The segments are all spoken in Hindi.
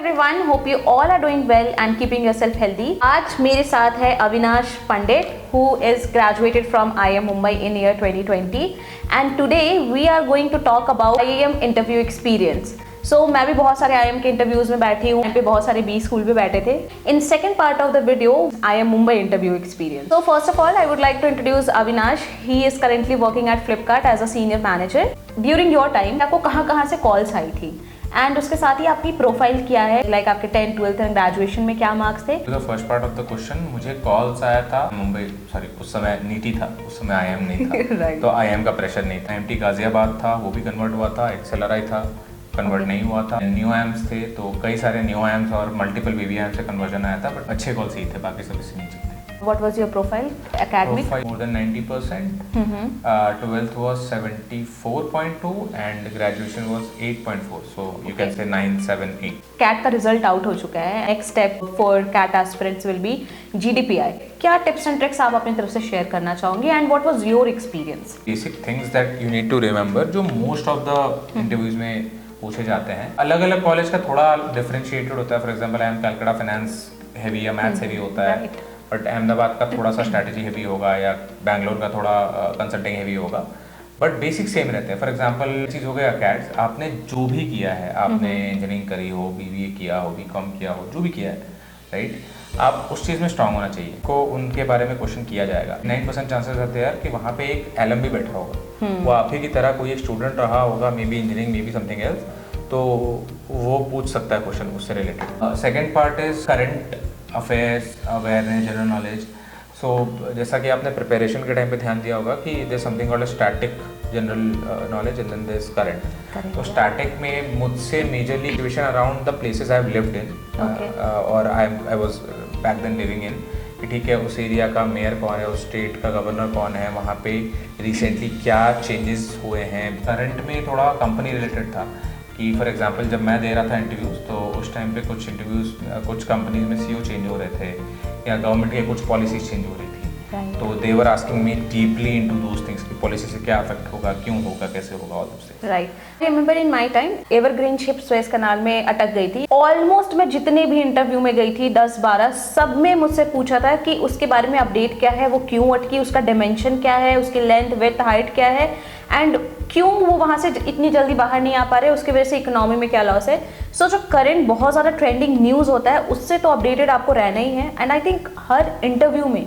everyone, hope you all are doing well and keeping yourself healthy. आज मेरे साथ है अविनाश पंडित who is graduated from IIM Mumbai in year 2020 and today we are going to talk about IIM interview experience. So मैं भी बहुत सारे IIM के इंटरव्यूज में बैठी हूँ, यहाँ पे बहुत सारे बी स्कूल पे बैठे थे. In second part of the video, IIM Mumbai interview experience. So first of all, I would like to introduce Avinash. He is currently working at Flipkart as a senior manager. During your time, आपको कहाँ से कॉल्स आई थी? एंड उसके साथ ही आपकी प्रोफाइल क्या है, लाइक आपके 10th 12th एंड ग्रेजुएशन में क्या मार्क्स थे? तो first part of the question, मुझे कॉल्स आया था मुंबई, उस समय नीति था, उस समय IIM नहीं था. right. तो IIM का प्रेशर नहीं था. IMT गाजियाबाद था, वो भी कन्वर्ट हुआ था. XLRI था, कन्वर्ट नहीं हुआ था. न्यू IIMs थे, तो कई सारे न्यू IIMs और मल्टीपल BBIM से कन्वर्जन आया था, बट अच्छे कॉल्स ही थे, बाकी सब इससे नीचे थे. What was your profile? Academic? Profile more than 90%. 12th was 74.2 and graduation was 8.4. So you can say 9, 7, 8. CAT का रिजल्ट आउट हो चुका है. Next step for CAT aspirants will be GDPI. क्या टिप्स एंड ट्रिक्स आप अपनी तरफ से शेयर करना चाहोगे and what was your experience? Basic things that you need to remember, जो मोस्ट ऑफ द इंटरव्यूज में पूछे जाते हैं. अलग अलग कॉलेज का थोड़ा डिफरेंशिएटेड होता है. For example IIM Calcutta finance heavy या मैथ्स हैवी होता है, बट अहमदाबाद का थोड़ा सा स्ट्रैटेजी हैवी होगा या बैंगलोर का थोड़ा कंसल्टिंग हैवी होगा, बट बेसिक सेम रहते हैं. फॉर एग्जांपल चीज़ हो गया कैट्स, आपने जो भी किया है, आपने इंजीनियरिंग करी हो, BBA किया हो, BCom किया हो, जो भी किया है, राइट, आप उस चीज़ में स्ट्रांग होना चाहिए. को उनके बारे में क्वेश्चन किया जाएगा. 9% चांसेस रहते हैं यार कि वहाँ पे एक एलम भी बैठा होगा, वो आप ही की तरह कोई एक स्टूडेंट रहा होगा, maybe engineering, maybe something else, तो वो पूछ सकता है क्वेश्चन उससे related. Second part is current affairs, awareness, general knowledge. So जैसा कि आपने प्रिपरेशन के टाइम पे ध्यान दिया होगा कि there something called static general knowledge and then there is current. तो स्टैटिक में मुझसे majorly question around the places I have lived in और I was back then living in, कि ठीक है उस एरिया का मेयर कौन है, उस स्टेट का गवर्नर कौन है, वहाँ पे रिसेंटली क्या चेंजेस हुए हैं. करंट में थोड़ा कंपनी रिलेटेड था कि फॉर एग्जांपल जब मैं दे रहा था इंटरव्यूज़, तो उस टाइम पे कुछ इंटरव्यूज़ कुछ कंपनीज में CEO चेंज हो रहे थे या गवर्नमेंट के कुछ पॉलिसीज चेंज हो रही थी. तो they were asking me deeply into those things कि पॉलिसी से क्या इफेक्ट होगा, क्यों होगा, कैसे होगा, all those things. Right. Remember in my time evergreen ship Suez canal में अटक गई थी. ऑलमोस्ट मैं जितने भी इंटरव्यू में गई थी 10-12, सब में मुझसे पूछा था कि उसके बारे में अपडेट क्या है, वो क्यों अटकी, उसका डायमेंशन क्या है, उसकी लेंथ, विड्थ, हाइट क्या है एंड क्यों वो वहाँ से इतनी जल्दी बाहर नहीं आ पा रहे, उसकी वजह से इकोनॉमी में क्या लॉस है. सो जो करंट बहुत ज़्यादा ट्रेंडिंग न्यूज़ होता है उससे तो अपडेटेड आपको रहना ही है. And I think her interview में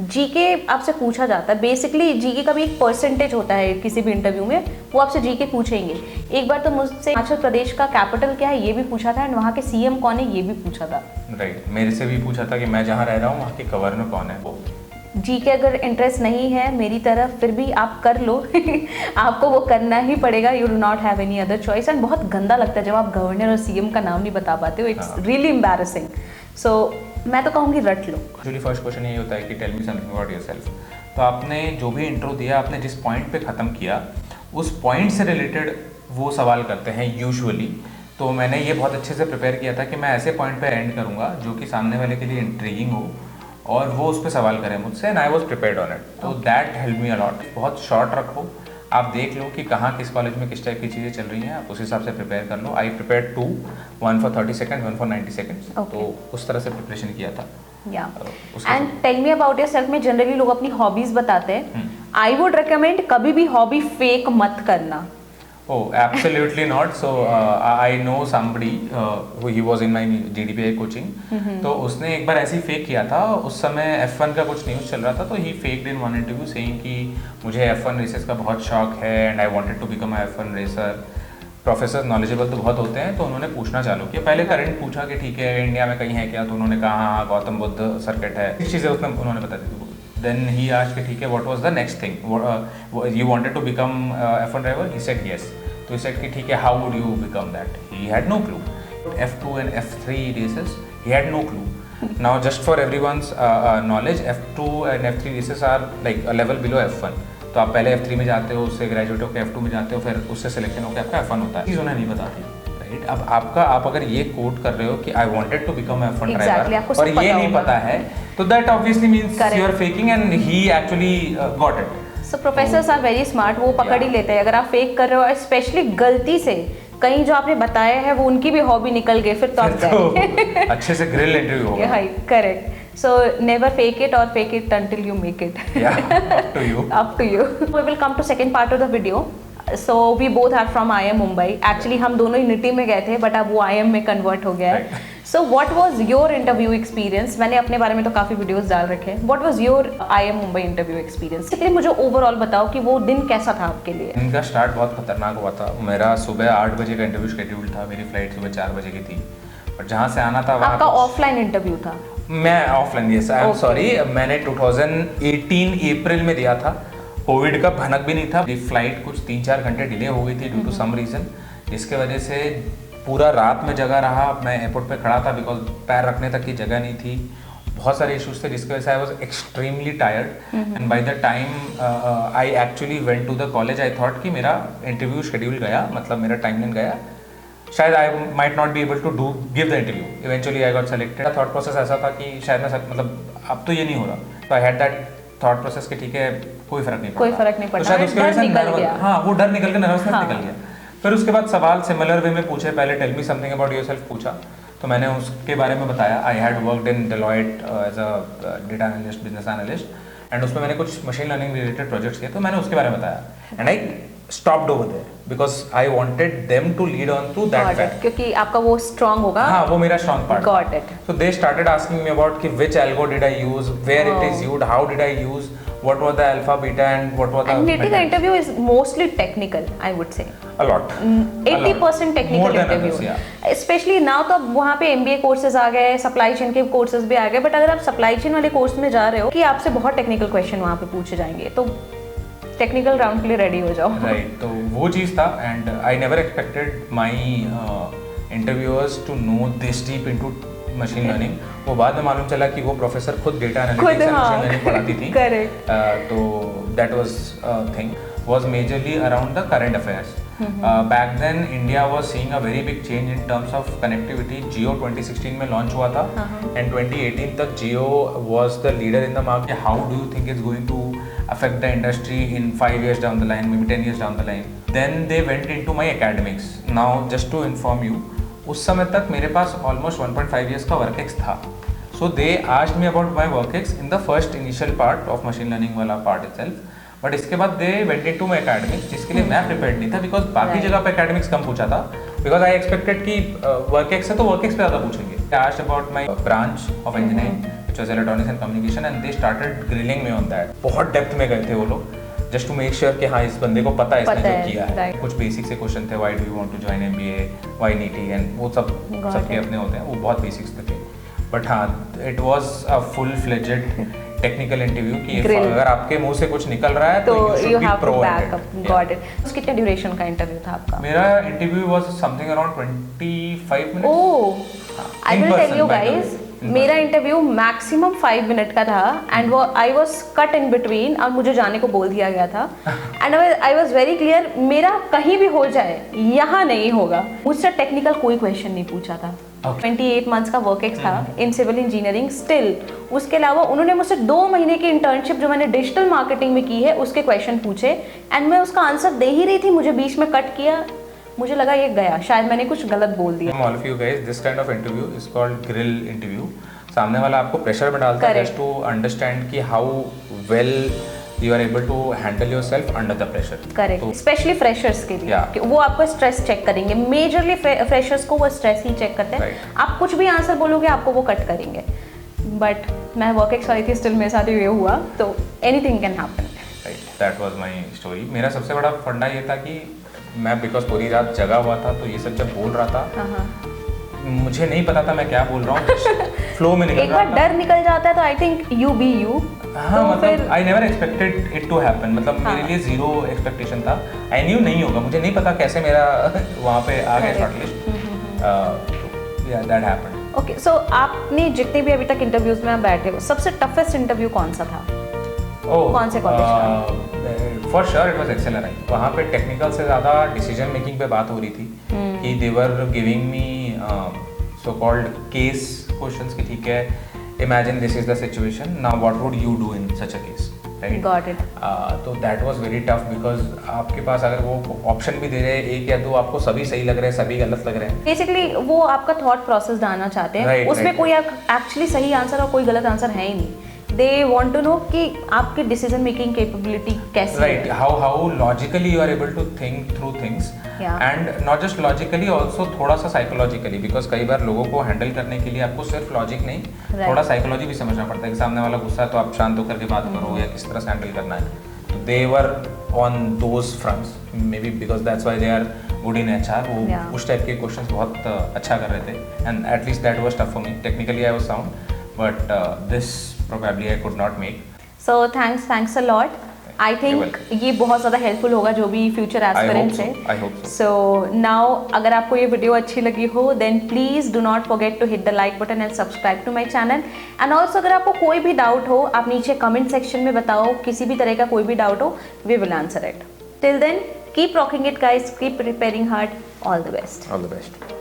जीके आपसे पूछा जाता है. बेसिकली जीके का भी एक परसेंटेज होता है किसी भी इंटरव्यू में, वो आपसे जीके पूछेंगे. एक बार तो मुझसे हिमाचल प्रदेश का कैपिटल क्या है ये भी पूछा था एंड वहाँ के CM कौन है ये भी पूछा था. राइट. मेरे से भी पूछा था कि मैं जहाँ रह रहा हूँ वहाँ के गवर्नर कौन है. वो जीके अगर इंटरेस्ट नहीं है मेरी तरफ, फिर भी आप कर लो. आपको वो करना ही पड़ेगा. You do not have any other choice. And बहुत गंदा लगता है जब आप गवर्नर और CM का नाम नहीं बता पाते हो. It's really embarrassing. सो मैं तो कहूँगी रट लो. एक्चुअली फर्स्ट क्वेश्चन यही होता है कि tell me something about yourself. तो आपने जो भी इंट्रो दिया, आपने जिस पॉइंट पे ख़त्म किया, उस पॉइंट से रिलेटेड वो सवाल करते हैं यूजुअली. तो मैंने ये बहुत अच्छे से प्रिपेयर किया था कि मैं ऐसे पॉइंट पे एंड करूँगा जो कि सामने वाले के लिए इंट्रीगिंग हो और वो उस पर सवाल करें मुझसे. And I was prepared on it. तो दैट हेल्प मी अलॉट. बहुत शॉर्ट रखो, आप देख लो कि कहाँ किस कॉलेज में किस टाइप की चीज़ें चल रही हैं, आप उस हिसाब से प्रिपेयर कर लो. I prepare 2, 1 for 30 seconds, 1 for 90 seconds. तो उस तरह से प्रिपरेशन किया था. And tell me about yourself में जनरली लोग अपनी हॉबीज बताते हैं. आई वुड रिकमेंड कभी भी हॉबी फेक मत करना. Oh, absolutely not. So I know somebody who he was in my GDPI coaching. तो उसने एक बार ऐसे ही फेक किया था. उस समय F1 का कुछ न्यूज़ चल रहा था, तो he faked in one interview saying कि मुझे F1 रेसेस का बहुत शौक है and I wanted to become a F1 racer. Professor knowledgeable तो बहुत होते हैं, तो उन्होंने पूछना चालू किया. पहले करंट पूछा कि ठीक है इंडिया में कहीं है क्या, तो उन्होंने कहा हाँ गौतम बुद्ध सर्किट है, इस चीज़ें उसने उन्होंने बता दी. Then he asked कि ठीक है what was the next thing, you wanted to become F1 driver? He said yes. तो he said कि ठीक है how would you become that? He had no clue. F2 and F3 races, he had no clue. Now just for everyone's knowledge, F2 and F3 races are like a level below F1. तो आप पहले F3 में जाते हो, उससे ग्रेजुएट होकर F2 में जाते हो, फिर उससे सिलेक्शन होकर आपका F1 होता है. चीज़ उन्हें नहीं बताती. अब आप अगर ये कोट कर रहे हो कि I wanted to become F1 driver और ये नहीं पता है, तो that obviously means you are faking and he actually got it. So professors are very smart. वो पकड़ ही लेते हैं अगर आप फेक कर रहे हो, स्पेशली गलती से कहीं जो आपने बताया है वो उनकी भी हॉबी निकल गई, फिर तो आप गए। अच्छे से ग्रिल इंटरव्यू होगा। हाय, correct. So never fake it or fake it until you make it. Yeah, up to you. Up to you. We will come to second part of the video. So we both are from IIM Mumbai. Actually हम दोनों ही निटी में गए थे, but अब वो IIM में convert हो गया है। So what was your interview experience? मैंने अपने बारे में तो काफ़ी वीडियोस डाल रखे हैं। What was your IIM Mumbai interview experience? इसलिए मुझे ओवरऑल बताओ कि वो दिन कैसा था आपके लिए? इनका स्टार्ट बहुत खतरनाक हुआ था। मेरा सुबह 8 बजे का इंटरव्यू शेड्यूल था, मेरी फ्लाइट सुबह 4 बजे की थी, और जहाँ से आना था वहाँ आपका ऑफलाइन इंटरव्यू था? मैं offline, yes, I am sorry, मैंने 2018 अप्रैल में दिया था। कोविड का भनक भी नहीं था। फ्लाइट कुछ 3-4 घंटे डिले हो गई थी ड्यू टू सम रीज़न, जिसके वजह से पूरा रात में जगह रहा। मैं एयरपोर्ट पे खड़ा था बिकॉज पैर रखने तक की जगह नहीं थी। बहुत सारे इश्यूज थे जिसकी वजह से I was extremely tired, and by the time I actually went to the college, I thought कि मेरा इंटरव्यू शेड्यूल गया, मतलब मेरा टाइमलाइन गया, शायद I might not be able to do give the interview. Eventually I got selected. Thought process ऐसा था कि शायद मैं मतलब अब तो ये नहीं हो रहा, तो I had that thought process कि ठीक है कोई फर्क नहीं पड़ता, कोई फर्क नहीं पड़ता, तो शायद उसकी वजह से नर्वस, हाँ वो डर निकल के नर्वसनेस हाँ। निकल गया। फिर उसके बाद सवाल सिमिलर वे में पूछे, पहले tell me something about yourself पूछा, तो मैंने उसके बारे में बताया। I had worked in Deloitte as a data analyst, business analyst, and उसमें मैंने कुछ मशीन लर्निंग रिलेटेड प्रोजेक्ट्स किए, तो मैंने उसके बारे में बताया, and I stopped over there because I wanted them to lead on to that fact. क्योंकि आपका वो strong होगा। हाँ, वो मेरा strong part। Got it. So they started asking me about कि which algo did I use, where it is used, how did I use, what was the alpha, beta, and what was the. And Niti का interview is mostly technical, I would say. A lot. 80% technical More than interview. others, yeah. Especially now तो वहाँ पे MBA courses आ गए, supply chain के courses भी आ गए, but अगर आप supply chain वाले course में जा रहे हो कि आपसे बहुत technical question वहाँ पे पूछे जाएंगे, तो टेक्निकल राउंड के लिए रेडी हो जाओ। राइट, तो वो चीज़ था, and I never expected my interviewers to know this deep into machine learning. वो बाद में मालूम चला कि वो प्रोफेसर खुद data analytics and machine learning पढ़ाती थी। करेक्ट। तो that was thing was majorly around the current affairs. Back then India was seeing a very big change in terms of connectivity. Jio 2016 में लॉन्च हुआ था, एंड 2018 तक Jio was the leader in the market. How do you think it's going to affect the industry in 5 years down the line, maybe 10 years down the line? Then they went into my academics. Now just to inform you, उस समय तक मेरे पास almost 1.5 years का work ex था. So they asked me about my work ex in the first initial part of machine learning वाला part itself. But इसके बाद they went into my academics, जिसके लिए मैं prepared नहीं था because बाकी जगह पे academics कम पूछा था. Because I expected कि work ex है तो work ex पे ज़्यादा पूछेंगे. They asked about my branch of engineering, which was electronics and communication, and they started grilling me on that. बहुत डेप्थ में गए थे वो लोग, just to make sure कि हाँ इस बंदे को पता है इसने जो किया है। कुछ बेसिक से क्वेश्चन थे, why do you want to join MBA, why NITI, and वो सब सबके अपने होते हैं, वो बहुत बेसिक्स थे। बट हाँ, it was a full-fledged technical interview कि अगर आपके मुंह से कुछ निकल रहा है तो you should be pro at it. Got it. कितने ड्यूरेशन का इंटरव्यू था आपका? मेरा interview was something around 25 minutes. Oh, I will tell you guys. मेरा इंटरव्यू मैक्सिमम 5 मिनट का था, एंड वो I was cut in between, और मुझे जाने को बोल दिया गया था, and I was very clear, मेरा कहीं भी हो जाए यहाँ नहीं होगा। मुझसे टेक्निकल कोई क्वेश्चन नहीं पूछा था। 28 मंथ्स का वर्क एक्स था इन सिविल इंजीनियरिंग स्टिल। उसके अलावा उन्होंने मुझसे 2 महीने की इंटर्नशिप जो मैंने डिजिटल मार्केटिंग में की है उसके क्वेश्चन पूछे, एंड मैं उसका आंसर दे ही रही थी, मुझे बीच में कट किया, मुझे लगा ये गया, शायद मैंने कुछ गलत बोल दिया। All of you guys, this kind of interview is called grill interview. सामने वाला आपको प्रेशर में डालता है just to understand कि how well you are able to handle yourself under the pressure. Correct, specially freshers के लिए। Yeah. वो आपको स्ट्रेस चेक करेंगे, मेजरली फ्रेशर्स को वो स्ट्रेस ही चेक करते हैं। आप कुछ भी आंसर बोलोगे आपको वो कट करेंगे, बट मैं वर्क एक्स वाली थी, स्टिल मेरे साथ ये हुआ, तो anything can happen. Right, that was my story. मेरा सबसे बड़ा फंडा ये था कि मैं बिकॉज पूरी रात जगा हुआ था, तो ये सब जब बोल रहा था मुझे नहीं पता था मैं क्या बोल रहा हूँ, फ्लो में निकल एक बार डर निकल जाता है तो I think you be you. हाँ, मतलब I never expected it to happen, मतलब मेरे लिए जीरो एक्सपेक्टेशन था। आई न्यू नहीं होगा, मुझे नहीं पता कैसे मेरा वहाँ पे आ गया शॉर्टलिस्ट, या दैट हैपेंड। ओके, सो आपने जितने भी अभी तक इंटरव्यूज में आप बैठे हो, सबसे टफेस्ट इंटरव्यू कौन सा था? कौन से कॉलेज का? For sure it was Excelra. वहाँ पे टेक्निकल से ज़्यादा डिसीजन मेकिंग पे बात हो रही थी कि they were giving me so called case questions कि ठीक है, imagine this is the situation, now what would you do in such a case. Right Got it. तो that was very tough because आपके पास अगर वो ऑप्शन भी दे रहे हैं एक या दो, आपको सभी सही लग रहे हैं, सभी गलत लग रहे हैं। बेसिकली वो आपका थॉट प्रोसेस जानना चाहते हैं, Right, उसमें right, कोई एक्चुअली सही आंसर और कोई गलत आंसर है ही नहीं। दे वांट टू नो कि आपकी डिसीजन मेकिंग कैपेबिलिटी कैसी राइट, है। How logically you are able to think through things Yeah. And not just logically, also थोड़ा सा साइकोलॉजिकली, बिकॉज कई बार लोगों को हैंडल करने के लिए आपको सिर्फ लॉजिक नहीं, Right. थोड़ा साइकोलॉजी भी समझना पड़ता है कि सामने वाला गुस्सा है तो आप शांत होकर के बात करो या किस तरह से हैंडल करना है। They were on those fronts, maybe because that's why they are good in HR। वो Yeah. उस टाइप के क्वेश्चंस बहुत अच्छा कर रहे थे and at least that was tough for me. Technically I was sound but this probably I could not make. So thanks a lot. I think ये बहुत ज़्यादा हेल्पफुल होगा जो भी फ्यूचर एस्पिरेंट्स हैं। I hope so. So now अगर आपको ये वीडियो अच्छी लगी हो then please do not forget to hit the like button and subscribe to my channel. And also अगर आपको कोई भी डाउट हो आप नीचे कमेंट सेक्शन में बताओ, किसी भी तरह का कोई भी डाउट हो, we will answer it. Till then keep rocking it guys, keep preparing hard, all the best. All the best.